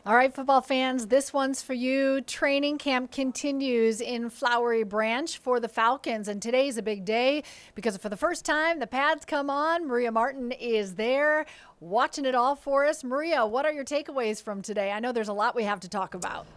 All right, football fans, this one's for you. Training camp continues in Flowery Branch for the Falcons, and today's a big day because for the first time, the pads come on. Maria Martin is there watching it all for us. Maria, what are your takeaways from today? I know there's a lot we have to talk about.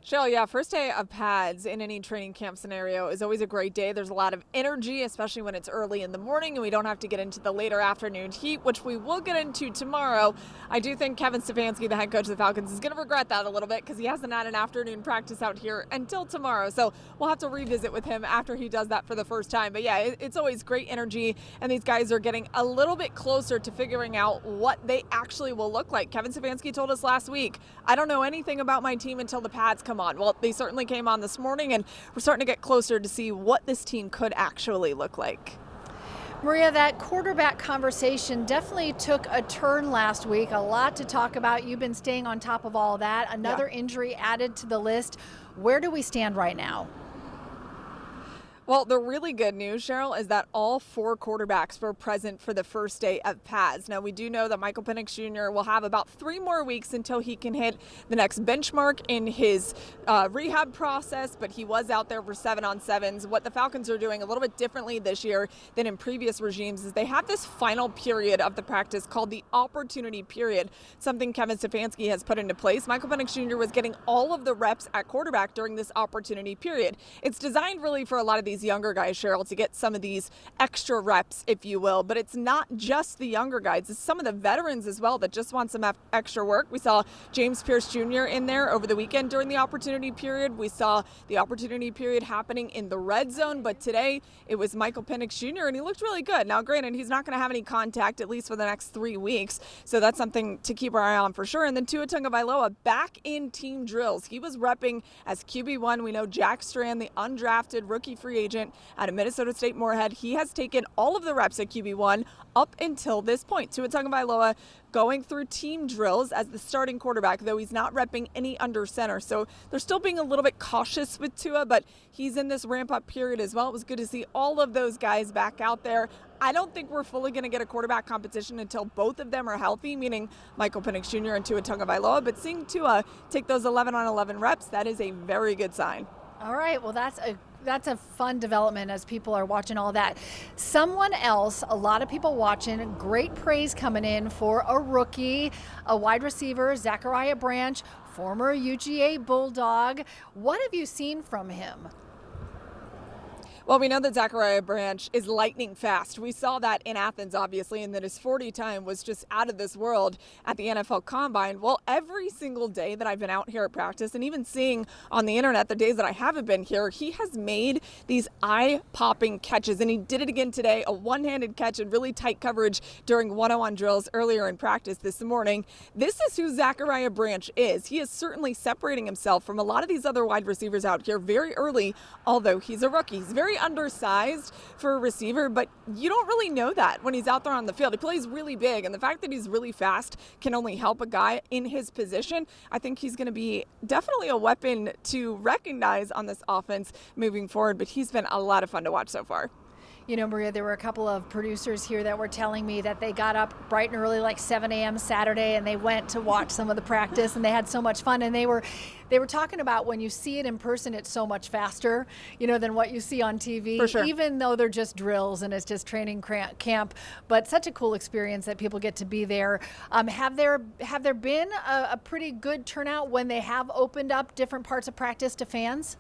Cheryl, yeah, first day of pads in any training camp scenario is always a great day. There's a lot of energy, especially when it's early in the morning and we don't have to get into the later afternoon heat, which we will get into tomorrow. I do think Kevin Stefanski, the head coach of the Falcons, is going to regret that a little bit because he hasn't had an afternoon practice out here until tomorrow. So we'll have to revisit with him after he does that for the first time. But yeah, it's always great energy, and these guys are getting a little bit closer to figuring out what they actually will look like. Kevin Stefanski told us last week, I don't know anything about my team until the pads come on. Well, they certainly came on this morning, and we're starting to get closer to see what this team could actually look like. Maria, that quarterback conversation definitely took a turn last week. A lot to talk about. You've been staying on top of all that. Another injury added to the list. Where do we stand right now? Well, the really good news, Cheryl, is that all four quarterbacks were present for the first day of pads. Now, we do know that Michael Penix Jr. will have about 3 more weeks until he can hit the next benchmark in his rehab process, but he was out there for 7-on-7s. What the Falcons are doing a little bit differently this year than in previous regimes is they have this final period of the practice called the opportunity period, something Kevin Stefanski has put into place. Michael Penix Jr. was getting all of the reps at quarterback during this opportunity period. It's designed really for a lot of these younger guys, Cheryl, to get some of these extra reps, if you will. But it's not just the younger guys. It's some of the veterans as well that just want some extra work. We saw James Pierce Jr. in there over the weekend during the opportunity period. We saw the opportunity period happening in the red zone. But today it was Michael Penix Jr. and he looked really good. Now, granted, he's not going to have any contact at least for the next 3 weeks. So that's something to keep our eye on for sure. And then Tua Tagovailoa back in team drills. He was repping as QB1. We know Jack Strand, the undrafted rookie free agent out of Minnesota State Moorhead, he has taken all of the reps at QB1 up until this point. Tua Tagovailoa going through team drills as the starting quarterback, though he's not repping any under center. So they're still being a little bit cautious with Tua, but he's in this ramp-up period as well. It was good to see all of those guys back out there. I don't think we're fully going to get a quarterback competition until both of them are healthy, meaning Michael Penix Jr. and Tua Tagovailoa. But seeing Tua take those 11-on-11 reps, that is a very good sign. All right, well, that's a fun development as people are watching all that. Someone else, a lot of people watching, great praise coming in for a rookie, a wide receiver, Zachariah Branch, former UGA Bulldog. What have you seen from him? Well, we know that Zachariah Branch is lightning fast. We saw that in Athens, obviously, and that his 40 time was just out of this world at the NFL Combine. Well, every single day that I've been out here at practice, and even seeing on the internet the days that I haven't been here, he has made these eye-popping catches, and he did it again today, a one-handed catch in really tight coverage during 101 drills earlier in practice this morning. This is who Zachariah Branch is. He is certainly separating himself from a lot of these other wide receivers out here very early, although he's a rookie. He's very undersized for a receiver, but you don't really know that when he's out there on the field. He plays really big, and the fact that he's really fast can only help a guy in his position. I think he's going to be definitely a weapon to recognize on this offense moving forward, but he's been a lot of fun to watch so far. You know, Maria, there were a couple of producers here that were telling me that they got up bright and early, like 7 a.m. Saturday, and they went to watch some of the practice, and they had so much fun. And they were talking about when you see it in person, it's so much faster, you know, than what you see on TV. For sure. Even though they're just drills and it's just training camp, but such a cool experience that people get to be there. Have there been a pretty good turnout when they have opened up different parts of practice to fans?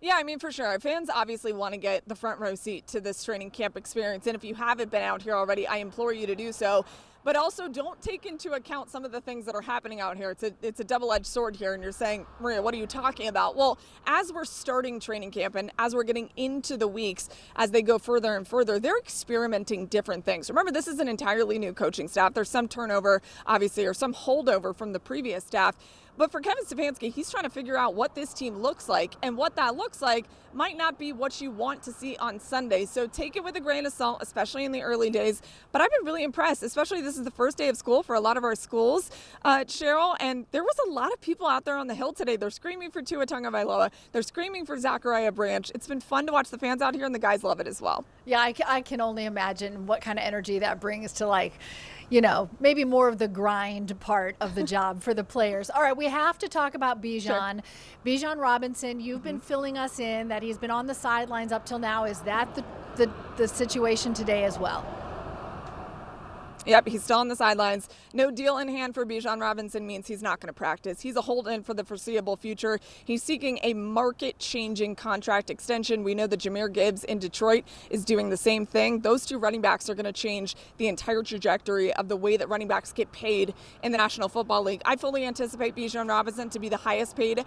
Yeah, I mean, for sure. Fans obviously want to get the front row seat to this training camp experience. And if you haven't been out here already, I implore you to do so. But also don't take into account some of the things that are happening out here. It's a double-edged sword here, and you're saying, Maria, what are you talking about? Well, as we're starting training camp and as we're getting into the weeks, as they go further and further, they're experimenting different things. Remember, this is an entirely new coaching staff. There's some turnover, obviously, or some holdover from the previous staff. But for Kevin Stefanski, he's trying to figure out what this team looks like, and what that looks like might not be what you want to see on Sunday. So take it with a grain of salt, especially in the early days. But I've been really impressed, especially this is the first day of school for a lot of our schools, Cheryl, and there was a lot of people out there on the hill today. They're screaming for Tua Tagovailoa. They're screaming for Zachariah Branch. It's been fun to watch the fans out here, and the guys love it as well. Yeah, I can only imagine what kind of energy that brings to, like, maybe more of the grind part of the job for the players. All right, we have to talk about Bijan. Sure. Bijan Robinson, you've been filling us in that he's been on the sidelines up till now. Is that the situation today as well? Yep, he's still on the sidelines. No deal in hand for Bijan Robinson means he's not going to practice. He's a hold-in for the foreseeable future. He's seeking a market-changing contract extension. We know that Jahmyr Gibbs in Detroit is doing the same thing. Those two running backs are going to change the entire trajectory of the way that running backs get paid in the National Football League. I fully anticipate Bijan Robinson to be the highest paid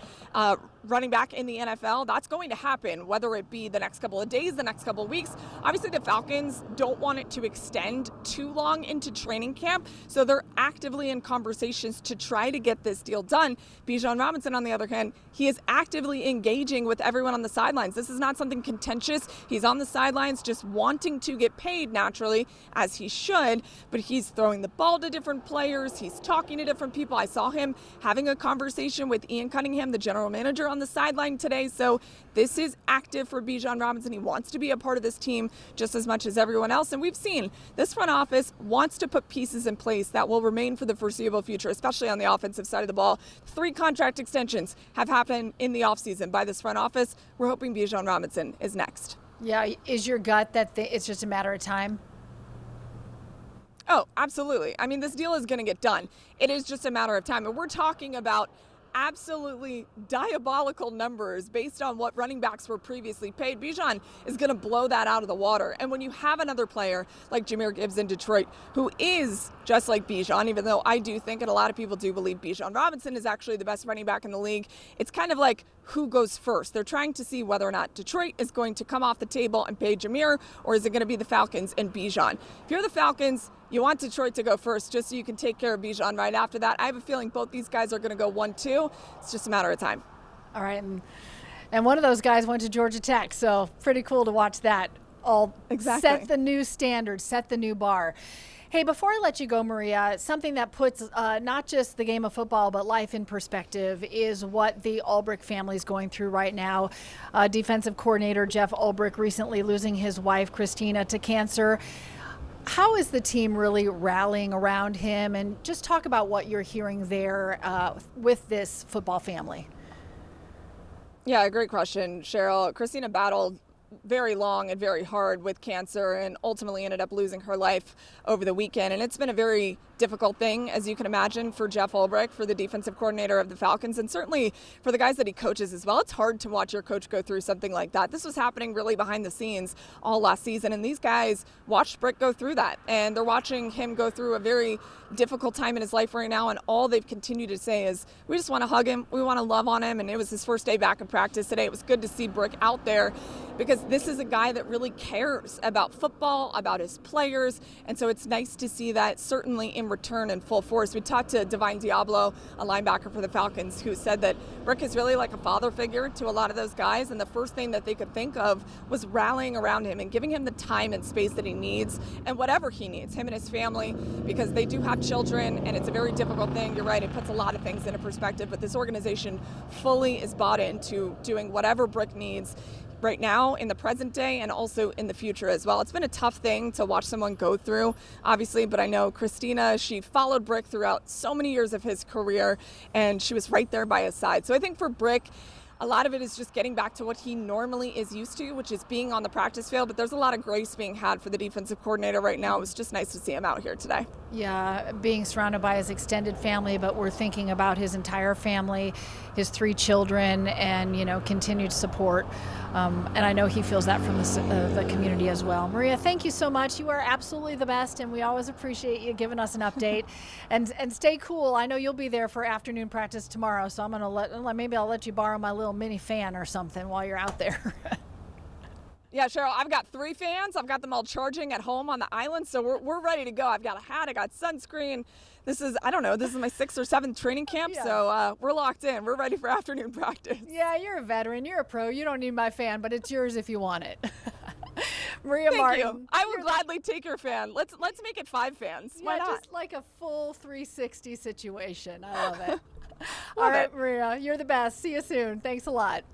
running back in the NFL. That's going to happen, whether it be the next couple of days, the next couple of weeks. Obviously, the Falcons don't want it to extend too long into training camp, so they're actively in conversations to try to get this deal done. Bijan Robinson, on the other hand, he is actively engaging with everyone on the sidelines. This is not something contentious. He's on the sidelines just wanting to get paid naturally, as he should, but he's throwing the ball to different players. He's talking to different people. I saw him having a conversation with Ian Cunningham, the general manager, on the sideline today. So this is active for Bijan Robinson. He wants to be a part of this team just as much as everyone else. And we've seen this front office wants to put pieces in place that will remain for the foreseeable future, especially on the offensive side of the ball. 3 contract extensions have happened in the offseason by this front office. We're hoping Bijan Robinson is next. Yeah, is your gut that it's just a matter of time? Oh, absolutely. I mean, this deal is going to get done. It is just a matter of time. And we're talking about absolutely diabolical numbers based on what running backs were previously paid. Bijan is going to blow that out of the water. And when you have another player like Jahmyr Gibbs in Detroit, who is just like Bijan, even though I do think, and a lot of people do believe, Bijan Robinson is actually the best running back in the league, it's kind of like who goes first. They're trying to see whether or not Detroit is going to come off the table and pay Jahmyr, or is it going to be the Falcons and Bijan? If you're the Falcons, you want Detroit to go first just so you can take care of Bijan right after that. I have a feeling both these guys are going to go 1-2. It's just a matter of time. All right. And one of those guys went to Georgia Tech, so pretty cool to watch that all set the new standard, set the new bar. Hey, before I let you go, Maria, something that puts not just the game of football but life in perspective is what the Ulbrich family is going through right now. Defensive coordinator Jeff Ulbrich recently losing his wife, Christina, to cancer. How is the team really rallying around him? And just talk about what you're hearing there with this football family. Yeah, great question, Cheryl. Christina battled very long and very hard with cancer and ultimately ended up losing her life over the weekend. And it's been a very difficult thing, as you can imagine, for Jeff Ulbrich, for the defensive coordinator of the Falcons, and certainly for the guys that he coaches as well. It's hard to watch your coach go through something like that. This was happening really behind the scenes all last season, and these guys watched Brick go through that, and they're watching him go through a very difficult time in his life right now, and all they've continued to say is, we just want to hug him, we want to love on him. And it was his first day back in practice today. It was good to see Brick out there, because this is a guy that really cares about football, about his players, and so it's nice to see that certainly in return in full force. We talked to Divine Diablo, a linebacker for the Falcons, who said that Brick is really like a father figure to a lot of those guys, and the first thing that they could think of was rallying around him and giving him the time and space that he needs, and whatever he needs, him and his family, because they do have children, and it's a very difficult thing. You're right, it puts a lot of things into perspective, but this organization fully is bought into doing whatever Brick needs right now in the present day and also in the future as well. It's been a tough thing to watch someone go through, obviously, but I know Christina, she followed Brick throughout so many years of his career, and she was right there by his side. So I think for Brick, a lot of it is just getting back to what he normally is used to, which is being on the practice field, but there's a lot of grace being had for the defensive coordinator right now. It was just nice to see him out here today. Yeah, being surrounded by his extended family, but we're thinking about his entire family, his 3 children, and, continued support. And I know he feels that from the community as well. Maria, thank you so much. You are absolutely the best, and we always appreciate you giving us an update. and stay cool. I know you'll be there for afternoon practice tomorrow, so I'm gonna maybe I'll let you borrow my little mini fan or something while you're out there. Yeah, Cheryl, I've got 3 fans. I've got them all charging at home on the island, so we're ready to go. I've got a hat, I got sunscreen. This is my 6th or 7th training camp, so we're locked in. We're ready for afternoon practice. Yeah, you're a veteran. You're a pro. You don't need my fan, but it's yours if you want it. Maria Thank Martin. You. I would gladly take your fan. Let's make it 5 fans. Why not? Just like a full 360 situation. I love it. All right, Maria, you're the best. See you soon. Thanks a lot.